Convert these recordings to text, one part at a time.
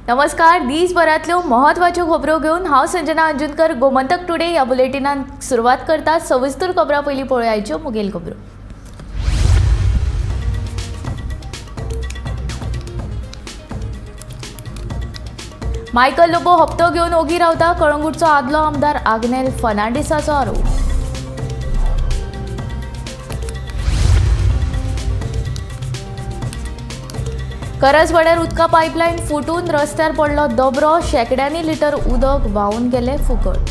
नमस्कार. दिसभरातल्यो महत्वाच्यो खबरो घेवन हांव संजना अंजुनकर गोमंतक टुडे ह्या बुलेटिनान सुरवात करता. सविस्तर खबरां पयलीं पळोवया आयच्यो मुखेल खबरो. मायकल लोबो हप्तो घेवन ओगी रावता. कळंगूटचो आदलो आमदार आग्नेल फर्नांडिसाचो आरोप. करजवाड्यार उदका पायपलायन फुटून रस्त्यार पडलो दोबरो. शेकड्यांनी लिटर उदक व्हांवून गेले फुकट.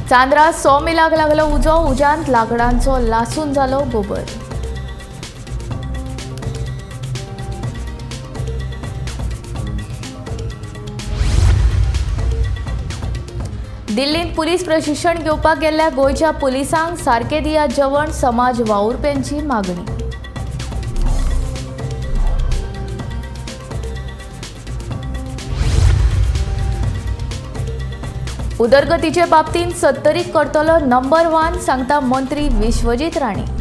चांद्रा सो मिलाक लागलो उजो. उज्यांत लाकडांचो लासून जालो गोबर. दिल्लीत पुलीस प्रशिक्षण घेवपाक गेल्ल्या गोंयच्या पुलिसांक सारके दिया जेवण. समाज वावुरप्यांची मागणी. उदरगतीचे बाबतींत 70क करतलो नंबर 1 सांगता मंत्री विश्वजीत राणे.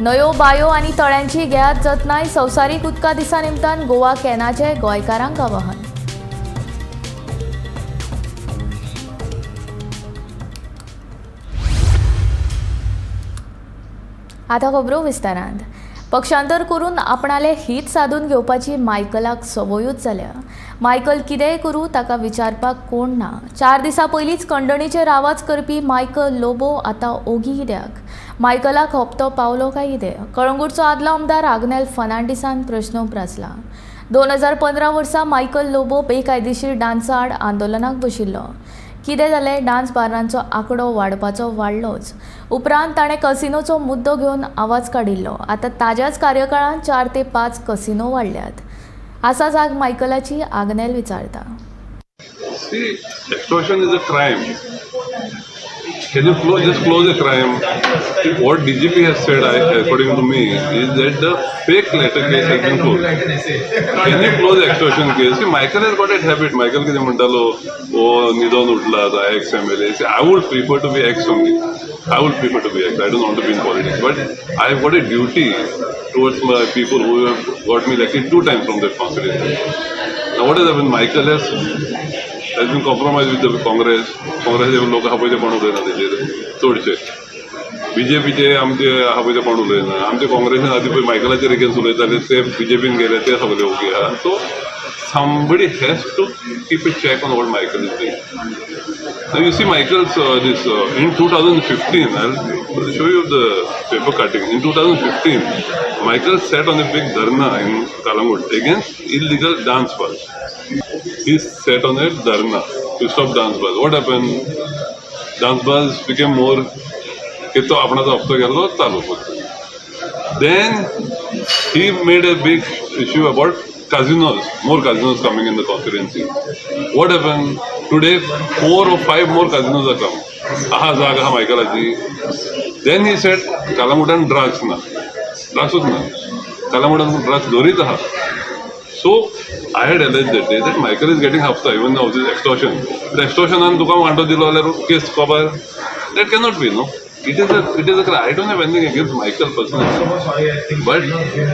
न्हंयो बायो आनी तळ्यांची घेयात जतनाय. संवसारीक उदका दिसा निमतान गोवा कॅनाचे गोंयकारांक आवाहन. आतां खबरो विस्तारांत. पक्षांतर करून आपणाले हित साधून घेवपाची मायकलाक संवयूच जाल्या. मायकल कितेंय करूं ताका विचारपाक कोण ना. 4 दिसां पयलींच खंडणीचेर आवाज करपी मायकल लोबो आतां ओगी कित्याक? मायकलाक हप्तो पावलो काय कितें? कळंगूटचो आदलो आमदार आग्नेल फर्नांडिसान प्रस्न उपरासला. 2015 वर्सा मायकल लोबो बेकायदेशीर डान्सा आड आंदोलनाक बशिल्लो. कितें जालें? डान्स बारांचो आंकडो वाडपाचो वाडलोच. उपरांत ताणें कसिनोचो मुद्दो घेवन आवाज काडिल्लो. आतां ताज्याच कार्यकाळांत 4 ते 5 कसिनो वाडल्यात. असा जाग मायकलाची आग्नेल विचारता. Extortion is a crime. Can you just close a crime? What DGP has said, according to me, is that the fake letter case has been closed. Can you close the extortion case? See, Michael has got a habit. Michael किती म्हणतालो, ओ निधन उठला, ex MLA. See, I would prefer to be ex only. I would prefer to be ex. I don't want to be in politics. But I have got a duty towards my people who have got me elected 2 times from their constituency. Now what has happened? Michael has been compromised with the Congress. Congress लोक हा पयले कोण उलयना तेजेर चडशे. BJPचे आमचे हा पयले कोण उलयना. आमचे काँग्रेसीन आदी पळय मायकलाचेर अगेन्स्ट उलयताले ते BJPन गेले ते सगळे ओके आहा. So somebody has to keep a check on what Michael is doing. Now you see Michael's in 2015, I'll show you the paper cutting. In 2015, Michael sat on a big dharna in Kalangut against illegal dance bars. He sat on a dharna to stop dance bars. What happened? Dance bars became more कि तो आपणाचो हप्तो गेल्लो चालू करता. Then he made a big issue about casinos, more casinos coming in the constituency. What happened? Today 4 or 5 more casinos are come. Aha जागा हा मायकलाची. Then he said Kalangutan drugs na. Drugsच ना. Kalangutan drugs धरीत आहा. So I had alleged that day that Michael is getting hafta even now this extortion. The extortion and तुका वांटो दिलो जाल्यार case cover. That cannot be, no. It is a crime. I don't have anything against Michael personally, but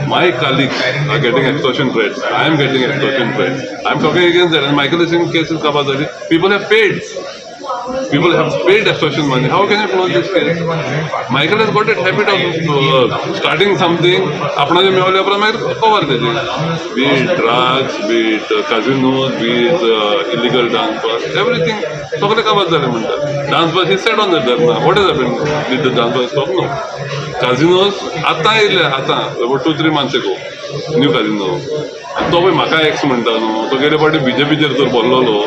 my colleagues are getting extortion threats. I am getting extortion threats. I am talking against that, and Michael is in cases kabadari. People have paid. People have paid extortion money. How can you close this case? Michael has got a habit of starting something. अपना जो मेवाले अपना मैं cover देते. Be it drugs, be it casinos, be it illegal dance bars, everything. सगळे काबाद झाले म्हणतात. Dance bars, he said on the dharna. What has happened? Did the dance bars stop? No. Casinos आता येयले आता about 2-3 months ago. New casino. तो पळय म्हाका x म्हणटा न्हू. तो गेले फावटी BJPचेर तर बोललोलो.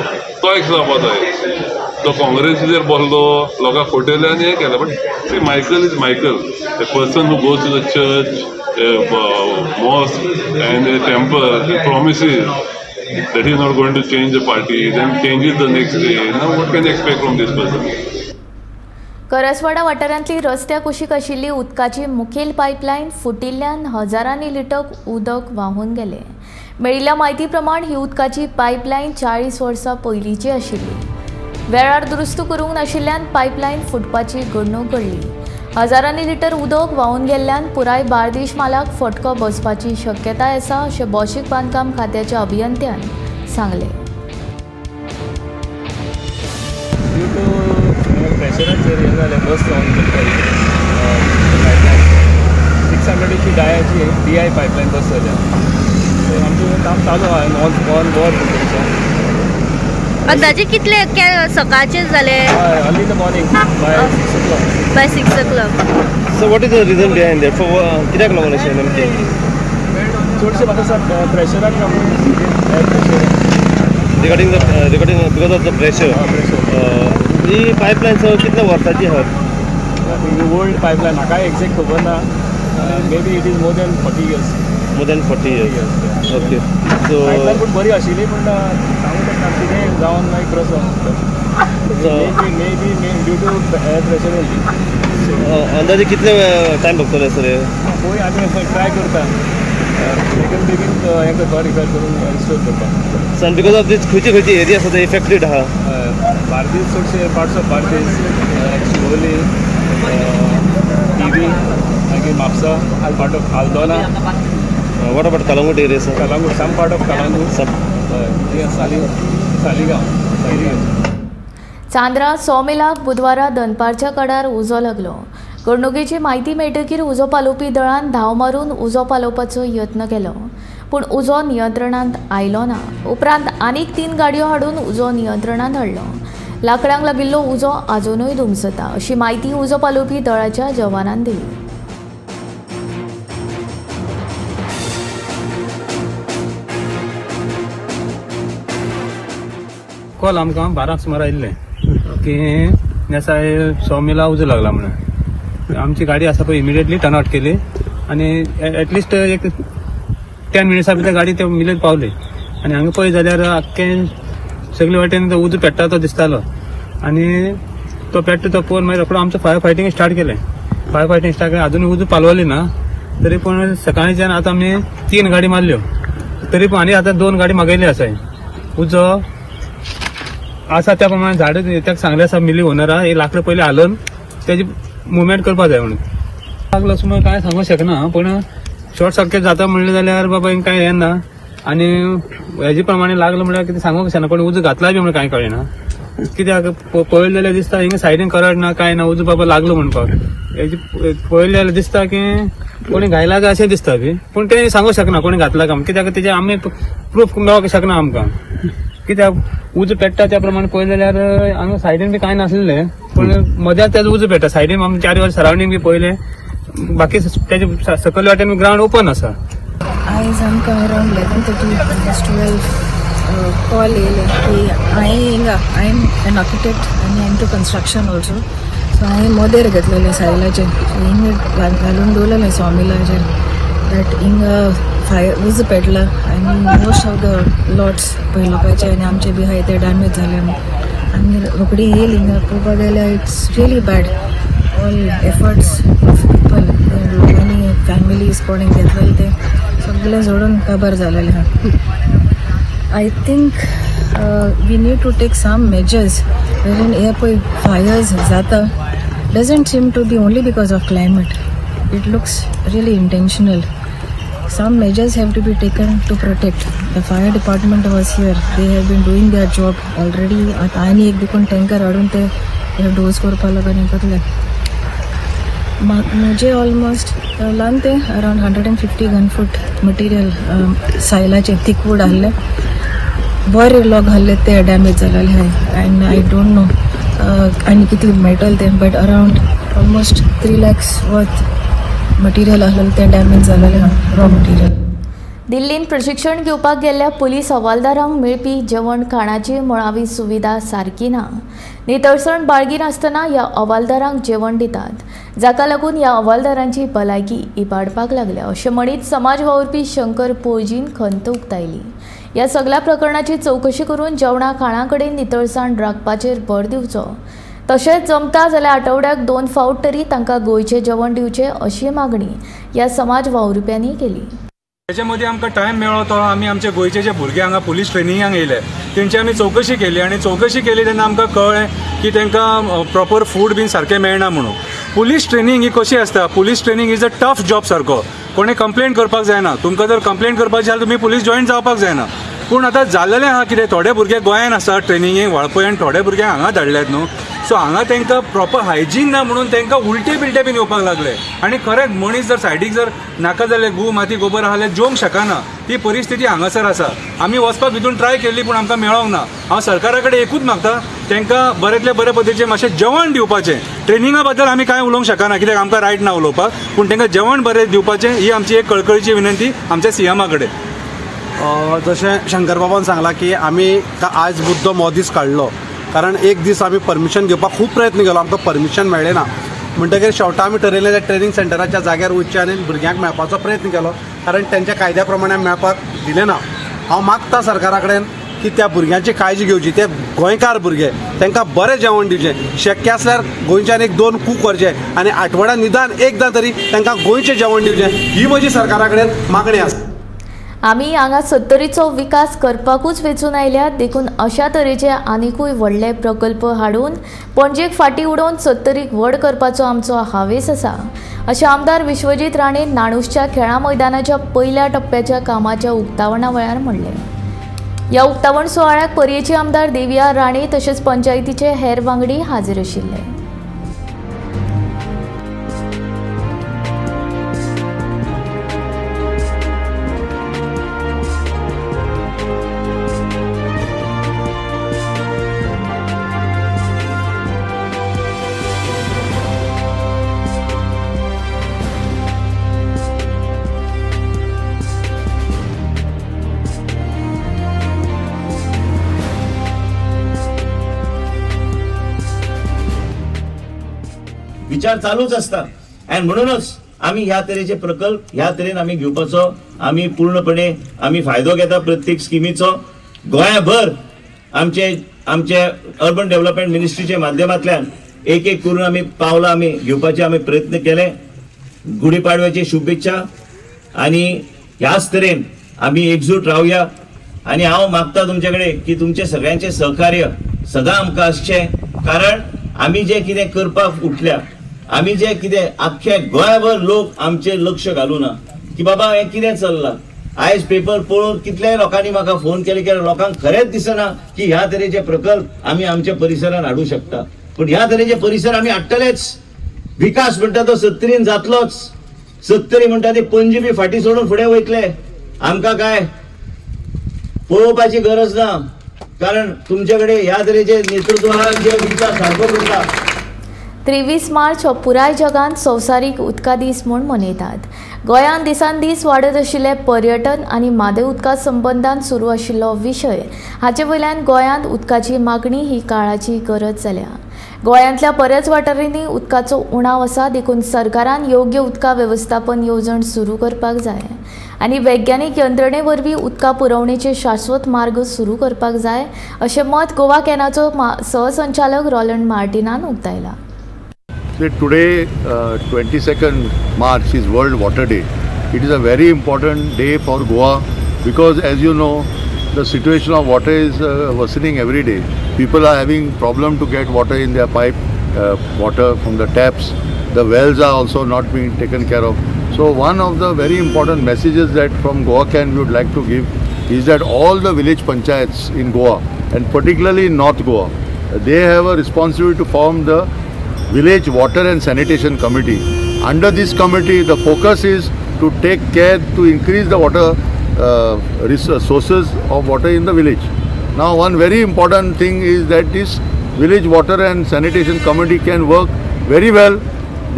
तो एक्स जावपा जाय. तो काँग्रेसीचेर बोल्लो, लोकांक फटयले आनी हें केलें. But see Michael is Michael. A person who goes to the church, a mosque and a temple, he promises that he is not going to change the party, then changes the next day. Now what can you expect from this person? Karaswada वाठारांतली रस्त्या कुशीक आशिल्ली उदकाची मुखेल pipeline फुटिल्ल्यान हजारांनी litre उदक व्हांवून गेले. मेळिल्ल्या म्हायती प्रमाण ही उदकाची पायपलायन 40 वर्सां पयलींची आशिल्ली. वेळार दुरुस्त करूंक नाशिल्ल्यान पायपलायन फुटपाची घडणूक घडली. हजारांनी लिटर उदक व्हांवून गेल्ल्यान पुराय बार्देश मालाक फटको बसपाची शक्यताय आसा अशें भौशीक बांदकाम खात्याच्या अभियंत्यान सांगलें. डायाची DI पायपलायन बस जाल्या. आमचें काम चालू आहा ऑन बोर्ड. अंदाजे कितले सकाळचे जाले? Early in the morning by 6 o'clock. So what is the reason behind that? For कित्याक लागून अशें नेमकें? चडशें म्हाका दिसता प्रेशराक लागून. Regarding because of the pressure. He pipeline कितल्या वर्साची आहा? ओल्ड पायपलायन म्हाका एक्झॅक्ट खबर ना. Maybe it is more than 40 years. More than 40 years. Okay. So pipeline पण बरी आशिल्ली पूण सांगूंक शकना कितें जावन मागीर क्रॉस जावन may due to air pressure only. अंदाजे कितले टायम लागतले सर? पळय आमी ट्राय करता बेगीन हें घर रिपेर करून रिस्टोर करपाक. सो बिकॉज ऑफ दीस खंयची एरियाज आसा इफेक्टेड आहा? बार्देस चडशे पार्ट्स ऑफ बार्देस, शिवोली, टीवी, मागीर Mapusa, part of Aldona. What about Kalangut area, sir? Kalangut, some part of Kalangut. Saligao. Chandra सॉमिलाक बुधवारा दनपारच्या काळार उजो लागलो. घडणुकेची म्हायती मेळटकीर उजो पालोवपी दळान धांव मारून उजो पालोवपाचो यत्न केलो, पूण उजो नियंत्रणांत आयलो ना. उपरांत आनीक 3 गाडयो हाडून उजो नियंत्रणांत हाडलो. लांकडांक लागिल्लो उजो आजुनूय धुमसता अशी म्हायती उजो पालोवपी दळाच्या जवानान दिली. कॉल आमकां 12 सुमार आयिल्लें की नेसाय सॉमिला उजो लागला म्हणून. आमची गाडी आसा पळय इमिडिएटली टर्न आउट केली आनी एटलिस्ट एक 10 मिनिट्सा भितर गाडी ते मिलेर पावली. आनी हांगा पळय जाल्यार आख्खें सगळे वाटेन तो उजो पेट्टा तो दिसतालो. आनी तो पेट्टा तो पळोवन मागीर रोखडो आमचो फायर फायटींग स्टार्ट केलें. अजून उजो पालवली ना तरी पूण सकाळीच्यान आतां आमी 3 गाडी मारल्यो तरी पूण आनी आतां 2 गाडी मागयल्ली आसाय. उजो आसा त्या प्रमाणे झाड त्याक सांगले आसा मिली ओनरा हे लांकडां पयलीं हालोवन तेजी मुवमेंट करपा जाय म्हणून. लागलो असो कांय सांगूंक शकना पूण शॉर्ट सर्किट जाता म्हणलें जाल्यार बाबा हिंग कांय हें ना. आनी हेजे प्रमाणे लागलो म्हणल्यार कितें सांगूंक शकना. कोणी उजो घातला बी म्हणून कांय कळना. कित्याक पळयलें जाल्यार दिसता हिंगा सायडीन करड ना कांय ना उजो बाबा लागलो म्हणपाक. हेजी पळयलें जाल्यार दिसता की कोणी घायला काय अशें दिसता बी पूण तें सांगूंक शकना कोणी घातला काय. कित्याक तेजे आमी प्रूफ मेळोवंक शकना आमकां. कित्याक उजो पेट्टा त्या प्रमाणे पळयलें जाल्यार हांगा सायडीन बी कांय नासलें पूण मध्यान तेजो उजो पेट्टा. सायडीन आमी 4 वर्स सरावंडींग बी पळयलें बाकी तेजे सकयल वाटेन ग्रावंड ओपन आसा. आयज आमकां अरावंड 11:30 कॉल येयलें की आय एम एन आर्किटेक्ट आनी I am to construction also. So हांवें मोदेर घेतलेलें सायलाचें हिंगा घालून दवरलेलें सॉमिलाचेर दॅट हिंगा फायर उजो पेटला आनी मोस्ट ऑफ द लॉट्स पळय लोकांचे आनी आमचे बी आहाय ते डॅमेज जाले. आनी रोखडी येयली हिंगा पळोवपाक गेल्यार it's really bad. All efforts of people लोकांनी फॅमिलीज कोणी घेतलेले ते सगळे सोडून काबार जालेले आहा. I think we need to take some measures वेरीन हे पळय फायर्स जाता doesn't seem to be only because of climate. It looks really intentional. Some measures have to be taken to protect. The fire department was here. They have been doing their job already. आता आनी एक देखून tanker हाडून ते dose करपा लागून हें करलें. म्हजे ऑलमोस्ट लावन ते अरावंड 150 घनफूट मटिरियल सायलाचे थिकवूड आहले. बरे लॉग आहले ते डॅमेज जालेले आहाय. एंड आय डोंट नो आनी कितले मेळटले ते but around almost 3 lakhs worth material आसलेलें तें डॅमेज जालेलें रॉ मटिरियल. दिल्लीन प्रशिक्षण घेवपाक गेल्ल्या पुलीस हवालदारांक मेळपी जेवण खाणाची मुळावी सुविधा सारकी ना. नितळसाण बाळगी नासतना ह्या हवालदारांक जेवण दितात, जाका लागून ह्या हवालदारांची भलायकी इबाडपाक लागल्या अशें म्हणीत समाज वावुरपी शंकर पोळजीन खंत उक्तायली. ह्या सगळ्या प्रकरणाची चवकशी करून जेवणा खाणा कडेन नितळसाण राखपाचेर भर दिवचो. तशेंच जमता जाल्यार आठवड्याक 2 फावट तरी तांकां गोंयचें जेवण दिवचें अशी मागणी ह्या समाज वावुरप्यांनी केली. त्याच्या मध्ये आमकां टायम मेळ्ळो तो आमी आमचे गोंयचे जे भुरगे हांगा पुलीस ट्रेनिंगाक येयले तेंची आमी चवकशी केली आनी चवकशी केली तेन्ना आमकां कळ्ळें की तांकां प्रॉपर फूड बीन सारकें मेळना म्हणून. पुलीस ट्रेनिंग ही कशी आसता, police training is a tough job सारको. कोणें कंप्लेंट करपाक जायना, तुमकां जर कंप्लेंट करपाची जाल्यार तुमी पुलीस जॉयन जावपाक जायना. पूण आतां जाल्लेलें आहा कितें, थोडे भुरगे गोंयान आसा ट्रेनिंगेक वाळपय आनी थोडे भुरगे हांगा धाडल्यात न्हू. सो हांगा तांकां प्रॉपर हायजीन ना म्हणून तांकां उलटे बिलटे बीन येवपाक लागले. आनी खरेंच मनीस जर सायडीक जर नाका जाल्यार गू माती गोबर आहा जाल्यार जेवंक शकना, ती परिस्थिती हांगासर आसा. आमी वचपाक भितून ट्राय केल्ली पूण आमकां मेळोंक ना. हांव सरकारा कडेन एकूच मागता, तांकां बरेंतले बरे पद्दतीचें मातशें जेवण दिवपाचें. ट्रेनिंगा बद्दल आमी कांय उलोवंक शकना कित्याक आमकां रायट ना उलोवपाक, पूण तांकां जेवण बरें दिवपाचें ही आमची एक कळकळीची विनंती आमच्या सीएमा कडेन. जशें शंकर बाबान सांगलां की आमी आज मुद्दो हो दीस काडलो कारण एक दीस आमी परमिशन घेवपाक खूब प्रयत्न केलो, आमकां परमिशन मेळ्ळें ना. म्हणटकीर शेवटां आमी ठरयलें त्या ट्रेनिंग सेंटराच्या जाग्यार वयचें आनी भुरग्यांक मेळपाचो प्रयत्न केलो कारण तेंच्या कायद्या प्रमाणे मेळपाक दिलें ना. हांव मागता सरकारा कडेन की त्या भुरग्यांची काळजी घेवची, ते गोंयकार भुरगे तांकां बरें जेवण दिवचें. शक्य आसल्यार गोंयच्यान एक 2 कूक व्हरचे आनी आठवड्यान निदान एकदां तरी तांकां गोंयचें जेवण दिवचें, ही म्हजी सरकारा कडेन मागणी आसा. आमी हांगा सत्तरीचो विकास करपाकूच वेचून आयल्यात, देखून अशा तरेचे आनीकूय व्हडले प्रकल्प हाडून पणजेक फाटीं उडोवन सत्तरीक व्हड करपाचो आमचो हावेस आसा, अशें आमदार विश्वजीत राणेन नाणुसच्या खेळां मैदानाच्या पयल्या टप्प्याच्या कामाच्या उक्तावणा वेळार म्हणलें. ह्या उक्तावण सुवाळ्याक पर्येचे आमदार देविया राणे तशेंच पंचायतीचे हेर वांगडी हाजीर आशिल्ले. विचार चालूच असता आणि म्हणूनच आम्ही ह्या तरेचे प्रकल्प ह्या तरेन आम्ही घेवपाचो आम्ही पूर्णपणे आम्ही फायदो घेता प्रत्येक स्किमीचो. गोंयभर आमचे अर्बन डेव्हलपमेंट मिनिस्ट्रीच्या माध्यमांतल्यान एक एक करून आम्ही पावलां आम्ही घेवपाचे आम्ही प्रयत्न केले. गुढीपाडव्याची शुभेच्छा आणि ह्याच तरेन आम्ही एकजूट रावया. आणि हांव मागता तुमच्याकडे की तुमचे सगळ्यांचे सहकार्य सदां आमकां आसचें, कारण आम्ही जे कितें करपाक उठल्या, आम्ही जे कितें आख्खे गोंयभर लोक आमचे लक्ष घालूना की बाबा हे कितें चल्लां. आयज पेपर पळोवन कितल्याय लोकांनी म्हाका फोन केले की लोकांक खरेंच दिसना की ह्या तरेचे प्रकल्प आमी आमच्या परिसरात हाडूं शकता. पण ह्या तरेचे परिसर आमी हाडटलेच. विकास म्हणटा तो 70 जातलोच. 70 म्हणटा ते पणजी बी फाटी सोडून फुडें वयतले. आमकां काय पळोवपाची गरज ना, कारण तुमच्याकडे ह्या तरेचे नेतृत्वान जे विकास सारको करता. 23 मार्च हो पुराय जगांत संवसारीक उदका दीस म्हूण मनयतात. गोंयांत दिसान दीस वाडत आशिल्ले पर्यटन आनी म्हादय उदका संबंदान सुरू आशिल्लो विशय हाचे वयल्यान गोंयांत उदकाची मागणी ही काळाची गरज जाल्या. गोंयांतल्या बऱ्याच वाठारांनी उदकाचो उणाव आसा, देखून सरकारान योग्य उदका वेवस्थापन येवजण सुरू करपाक जाय आनी वैज्ञानीक यंत्रणे वरवीं उदका पुरवणेचे शाश्वत मार्ग सुरू करपाक जाय, अशें मत गोवा कॅनाचो सहसंचालक रॉलंड मार्टिनान उक्तायला. Today, 22nd March is World Water Day. It is a very important day for Goa because, as you know, the situation of water is worsening every day. People are having problem to get water in their pipe, water from the taps. The wells are also not being taken care of. So one of the very important messages that from Goa Can we would like to give is that all the village panchayats in Goa, and particularly in North Goa, they have a responsibility to form the Village Water and Sanitation Committee. Under this committee, the focus is to take care to increase the water sources of water in the village. Now, one very important thing is that this Village Water and Sanitation Committee can work very well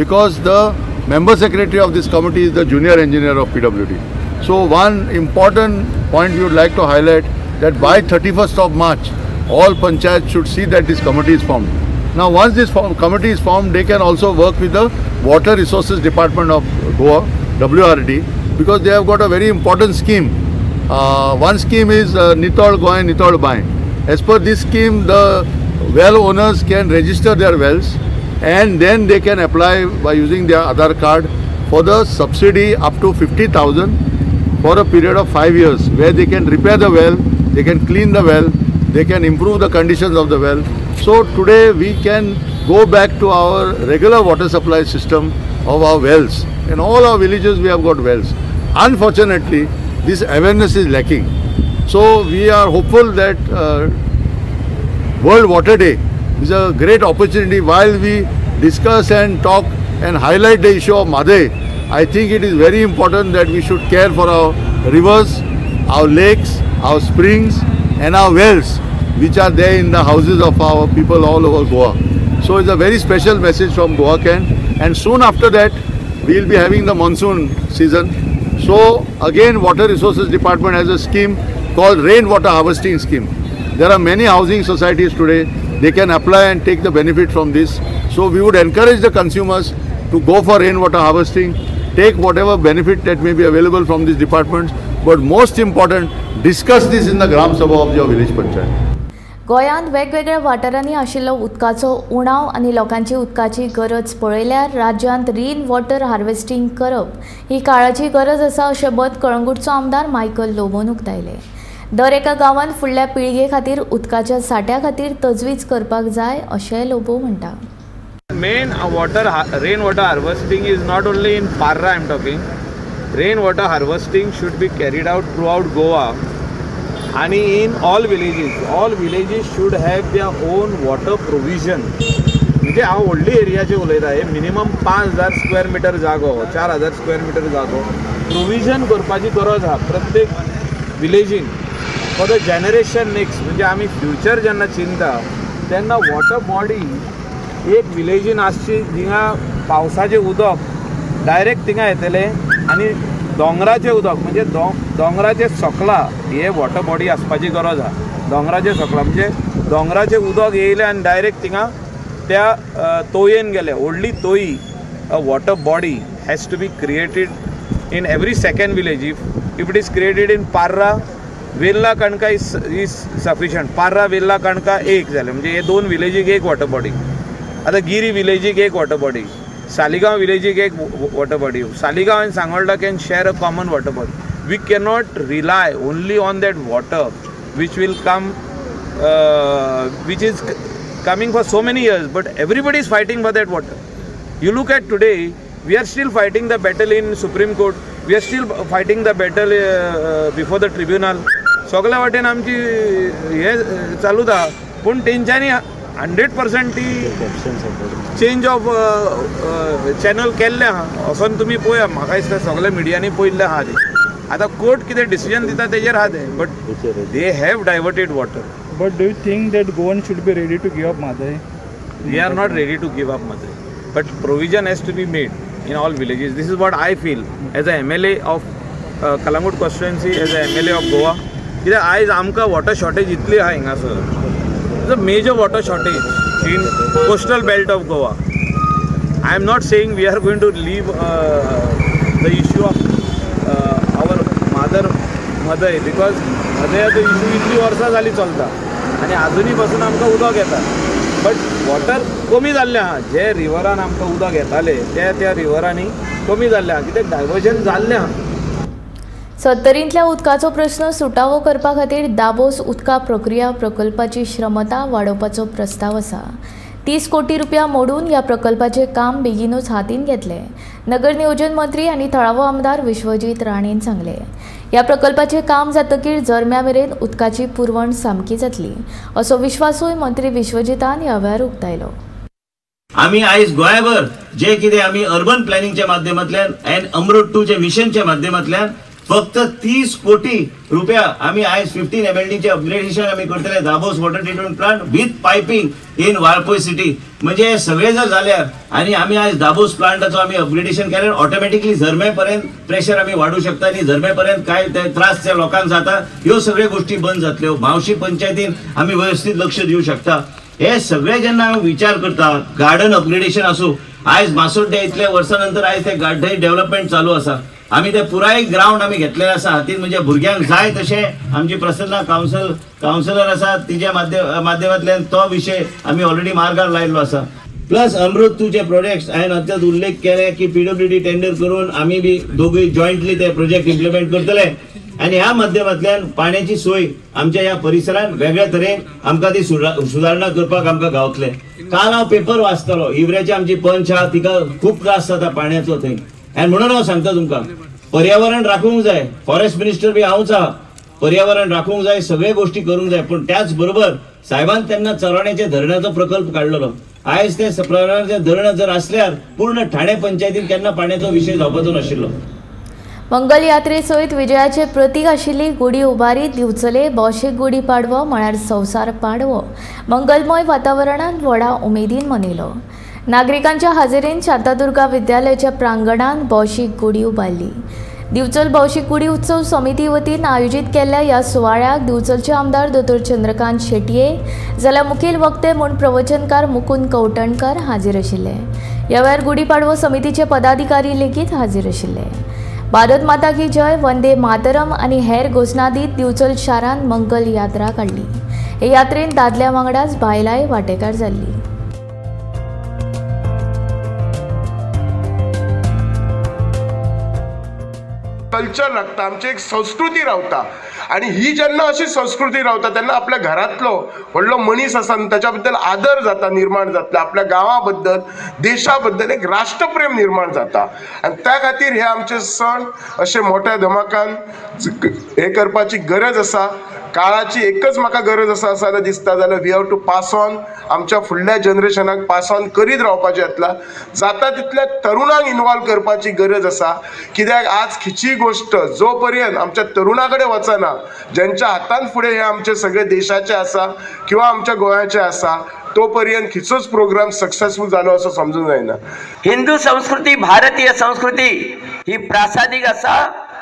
because the member secretary of this committee is the junior engineer of PWD. So, one important point we would like to highlight that by 31st of March, all panchayats should see that this committee is formed. Now, once this committee is formed, they can also work with the Water Resources Department of Goa, WRD, because they have got a very important scheme. One scheme is Nitol Goy, Nitol Bai. As per this scheme, the well owners can register their wells and then they can apply by using their Aadhaar card for the subsidy up to 50,000 for a period of 5 years, where they can repair the well, they can clean the well, they can improve the conditions of the well. So today we can go back to our regular water supply system of our wells. In all our villages we have got wells. Unfortunately, this awareness is lacking. So we are hopeful that World Water Day is a great opportunity. While we discuss and talk and highlight the issue of Madai, I think it is very important that we should care for our rivers, our lakes, our springs and our wells, which are there in the houses of our people all over Goa. So it's a very special message from Goa Can, and soon after that we will be having the monsoon season. So again, Water Resources Department has a scheme called Rainwater Harvesting Scheme. There are many housing societies today, they can apply and take the benefit from this. So we would encourage the consumers to go for rainwater harvesting, take whatever benefit that may be available from these departments, but most important, discuss this in the Gram Sabha of your village panchayat. गोंयांत वेगवेगळ्या वाठारांनी आशिल्लो उदकाचो उणाव आनी लोकांची उदकाची गरज पळयल्यार राज्यांत रेन वॉटर हार्वेस्टिंग करप ही काळाची गरज आसा अशें मत कळंगूटचो आमदार मायकल लोबोन उक्तायले. दर एका गांवांत फुडल्या पिळगे खातीर उदकाच्या साठ्या खातीर तजवीज करपाक जाय अशें लोबो म्हणटा. Main rain water harvesting is not only in Parra I am talking. Rain water harvesting should be carried out throughout Goa and in all villages. All villages should have their own water provision. म्हणजे हांव व्हडली एरियाचे उलयता, हे minimum 5000 square metre जागो, 4000 square metre जागो provision करपाची गरज आहा प्रत्येक विलेजीन फॉर द जनरेशन नेक्स्ट. म्हणजे आमी फ्युचर जेन्ना चिंता तेन्ना वॉटर बॉडी एक विलेजीन आसची थिंगा पावसाचें उदक डायरेक्ट थिंगा येतलें आनी दोंगराचें उदक म्हणजे दोंगराचे सकला हे वॉटर बॉडी आसपाची गरज आहा. दोंगराचे सकला म्हणजे दोंगराचें उदक येयलें आनी डायरेक्ट थिंगा त्या तोयेन गेले. व्हडली तोयी a water body has to be created in every second village. If it is created in Parra Verla Canca is sufficient. Parra Verla कणका एक जालें म्हणजे हे 2 विलेजीक एक वॉटर बॉडी. आता गिरी विलेजीक एक वॉटर बॉडी, सालिगांव विलेजीक एक water body. Saligao and Sangolda can share a common water body. We cannot rely only on that water which will come which is coming for so many years, but everybody is fighting for that water. You look at today, we are still fighting the battle in Supreme Court, we are still fighting the battle before the tribunal. सगळ्या वाटेन आमची हे चालू आहा, पूण तेंच्यांनी 100% ती change of channel केल्ले आहा असोन तुमी पळया. म्हाका दिसता सगळ्या मिडियांनी पळयल्लें आहा ते. आतां कोर्ट कितें डिसिजन दिता तेजेर आहा तें, but they have diverted water. But do you think that Goan should be ready to give up Madai? We are not ready to give up Madai, but provision has to be made in all villages. This is what I feel as a MLA of Kalangut constituency, as a MLA of Goa. कित्याक आयज आमकां water shortage इतली आहा हिंगासर. It's a major water shortage in coastal belt of Goa. I am not saying we are going to leave the issue of our mother Madai, because Madaiचो issue इतली वर्सां जाली चलता आनी आजुनी पासून आमकां उदक येता. बट वॉटर कमी जाल्लें आहा. जे रिवरान आमकां उदक येताले त्या रिवरांनी कमी जाल्लें आहा कित्याक डायवर्जन जाल्लें आहा. सत्तरींतल्या उदकाचो प्रस्न सुटावो करपा खातीर दाबोस उदका प्रक्रिया प्रकल्पाची श्रमता वाडोवपाचो प्रस्ताव आसा. 30 कोटी रुपया मोडून ह्या प्रकल्पाचे काम बेगीनूच हातीन घेतले. नगर नियोजन मंत्री आनी थळावो आमदार विश्वजीत राणेन सांगले. ह्या प्रकल्पाचे काम जातकीर जरम्या मेरेन उदकाची पुरवण सामकी जातली असो विश्वासूय मंत्री विश्वजितान ह्या वेळार उक्तायलो. आम्ही आयज गोंयभर जे कितें आमी अर्बन प्लॅनिंगच्या माध्यमांतल्यान एंड अमृत 2 चे मिशनच्या माध्यमांतल्यान फक्त 30 कोटी रुपया आम्ही आयज 15 MLD चे अपग्रेडेशन आम्ही करतले Dabos water treatment plant with piping in Valpoi city. म्हणजे हे सगळे जर जाल्यार आनी आमी आयज दाबोस प्लांटाचो आमी अपग्रेडेशन केल्यार ऑटोमॅटिकली झरमे पर्यंत प्रेशर आमी वाडू शकता आनी झरमे पर्यंत काय त्रास त्या लोकांक जाता ह्यो सगळ्यो गोष्टी बंद जातल्यो. मावशी पंचायतीन आमी व्यवस्थित लक्ष दिवं शकता. हे सगळे जेन्ना हांव विचार करता गार्डन अपग्रेडेशन आसूं. आयज मासोड्ड्या इतल्या वर्सां नंतर आयज ते गार्डन डेव्हलपमेंट चालू आसा. आमी ते पुराय ग्राउंड आमी घेतलेले आसा हातीन. म्हणजे भुरग्यांक जाय तशें आमची प्रसन्ना कावन्सिलर आसा तिच्या माध्यमांतल्यान तो विशय आमी ऑलरेडी मार्गार लायिल्लो आसा. प्लस अमृतूचे प्रोजेक्ट्स हांवें आतांच उल्लेख केले की PWD टेंडर करून आमी बी दोगूय जॉयंटली ते प्रोजेक्ट इम्प्लिमेंट करतले आणि ह्या माध्यमांतल्यान पाण्याची सोय आमच्या ह्या परिसरात वेगळ्या तरेन आमकां ती सुदारणा करपाक आमकां गावतले. काल हांव पेपर वाचतालो, इवऱ्याची आमची पंच आहा तिका खूब त्रास जाता पाण्याचो थंय, आनी म्हणून हांव सांगता तुमकां पर्यावरण राखूंक जाय. फॉरेस्ट मिनिस्टर बी हांवूच आहा. पर्यावरण राखूंक जाय, सगळे गोष्टी करूंक जाय, पण त्याच बरोबर साहेबान तेन्ना चराण्याच्या धरणाचो प्रकल्प काडलेलो. आयज ते चराण्याचे धरण जर असल्यार पूर्ण ठाणे पंचायतीन केन्ना पाण्याचो विशय जावपाचो नाशिल्लो. मंगल यात्रे सयत विजयाचे प्रतीक आशिल्ली गुडी उबारीत दिवचले. भौशीक गुडी पाडवो म्हळ्यार संवसार पाडवो मंगलमय वातावरणात व्हडा उमेदीन मनयलो. नागरिकांच्या हाजेरीन शांतादुर्गा विद्यालयाच्या प्रांगणात भौशीक गुडी उबारली. दिवचल भौशीक गुडी उत्सव समिती वतीन आयोजित केल्ल्या ह्या सुवाळ्याक दिवचलचे आमदार दोतोर चंद्रकांत शेटये जाल्यार मुखेल वक्ते म्हूण प्रवचनकार मुकुंद कवटणकर हाजीर आशिल्ले. ह्या वेळार गुडी पाडवो समितीचे पदाधिकारी लेगीत हाजीर आशिल्ले. भारत माता की जय, वंदे मातरम आणि हेर घोषणा दीत दिवचल शारांत मंगल यात्रा काडली. हे यात्रेन दादल्या वांगडाच बायलांय वांटेकार जाल्ली. कल्चर राखता, आमची एक संस्कृती रावता आणि ही जेन्ना अशी संस्कृती रावता तेन्ना आपल्या घरातलो व्हडलो मनीस आसा त्याच्या बद्दल आदर जाता, निर्माण जातले. आपल्या गांवा बद्दल, देशा बद्दल एक राष्ट्रप्रेम निर्माण जाता आणि त्या खातीर हे आमचे सण असे मोठ्या धमाकान हे करपाची गरज आसा. काळाची एकच म्हाका गरज आसा जाल्यार दिसता जाल्यार we have to pass on, आमच्या फुडल्या जनरेशनाक पास ऑन करीत रावपाचें येतला. जाता तितल्या तरुणांक इन्वॉल्व करपाची गरज आसा. कित्याक आज खिची गोष्ट जो पर्यंत आमच्या तरुणा कडेन वचना, ज्यांच्या हातान फुडें हे आमचे सगळे देशाचे आसा किंवा आमच्या गोंयाचे आसा, तो पर्यंत खिचोच प्रोग्राम सक्सेसफुल जालो असं समजून जायना. हिंदू संस्कृती, भारतीय संस्कृती ही प्रासादिक आसा.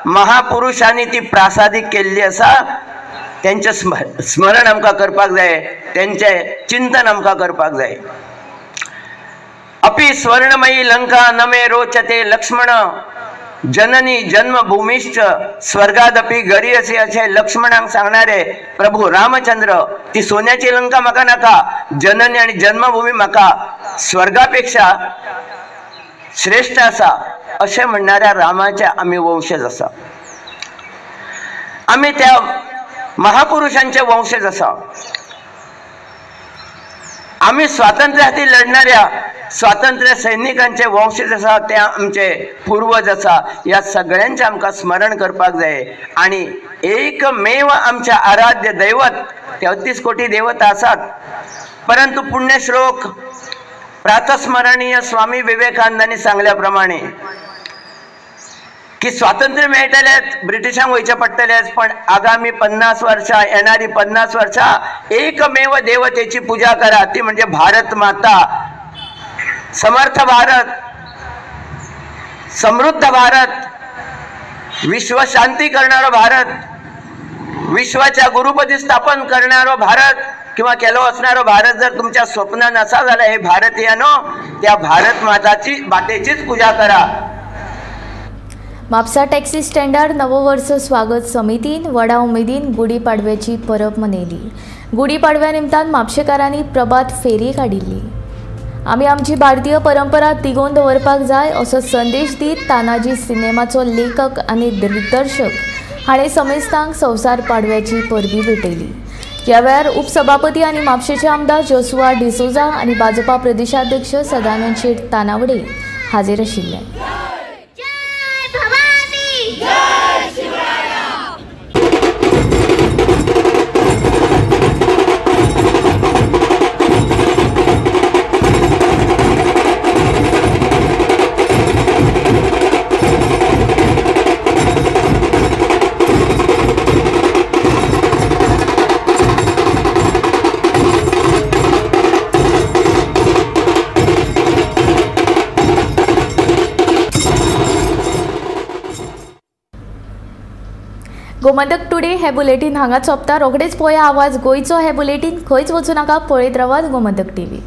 महापुरुषांनी ती प्रासादिक केल्ली आसा. त्यांचे स्मरण आमकां करपाक जाय, त्यांचे चिंतन आमकां करपाक जाय. अपि स्वर्णमयी लंका नमे रोचते लक्ष्मण, जननी जन्मभूमिश्च स्वर्गादपि गरीयसी असे लक्ष्मणांक सांगणारे प्रभू रामचंद्र. ती सोन्याची लंका म्हाका नाका, जननी आणि जन्मभूमी म्हाका स्वर्गापेक्षा श्रेष्ठ आसा असे म्हणणाऱ्या रामाचे आम्ही वंशज आसा. आम्ही त्या महापुरुषांचे वंशज आसा. आम्ही स्वातंत्र्या खातीर लढणाऱ्या स्वातंत्र्य सैनिकांचे वंशज आसा, ते आमचे पूर्वज आसा. या सगळ्यांचे आमकां स्मरण करपाक जाय. आणि एकमेव आमचे आराध्य दैवत, 33 कोटी देवता आसात, परंतु पुण्यश्लोक प्रातस्मरणीय स्वामी विवेकानंदांनी सांगल्या प्रमाणे की स्वातंत्र्य मेळटलेच, ब्रिटिशांक वयचे पडटलेच, पण आगामी 50 वर्षां, येणारी 50 वर्षां एकमेव देवतेची पूजा करा, ती म्हणजे भारत माता. समर्थ भारत, समृद्ध भारत, विश्व शांती करणारो भारत, विश्वाच्या गुरुपदी स्थापन करणारो भारत किंवा केलो असणारो भारत जर तुमच्या स्वप्नात आसा जाल्यार हे भारतीयानो, त्या भारत माताची बाटेचीच पूजा करा. म्हापसा टॅक्सी स्टँडार नववर्ष स्वागत समितीन व्हडा उमेदीन गुडी पाडव्याची परब मनयली. गुडी पाडव्या निमतान म्हापशेकारांनी प्रभात फेरी काडिल्ली. आमी आमची भारतीय परंपरा तिगोवन दवरपाक जाय असो संदेश दीत तानाजी सिनेमाचो लेखक आनी दिग्दर्शक हाणें समेस्तांक संवसार पाडव्याची परबी भेटयली. ह्या वेळार उपसभापती आनी म्हापशेचे आमदार जोसुआ डिसोजा आनी भाजपा प्रदेशाध्यक्ष सदानंद शेट तानावडे हाजीर आशिल्ले. गोमंतक टुडे हे बुलेटीन हांगा सोंपता. रोखडेच पळया आवाज गोंयचो. हे बुलेटीन खंयच वचूं नाका, पळयत रावात गोमंतक TV.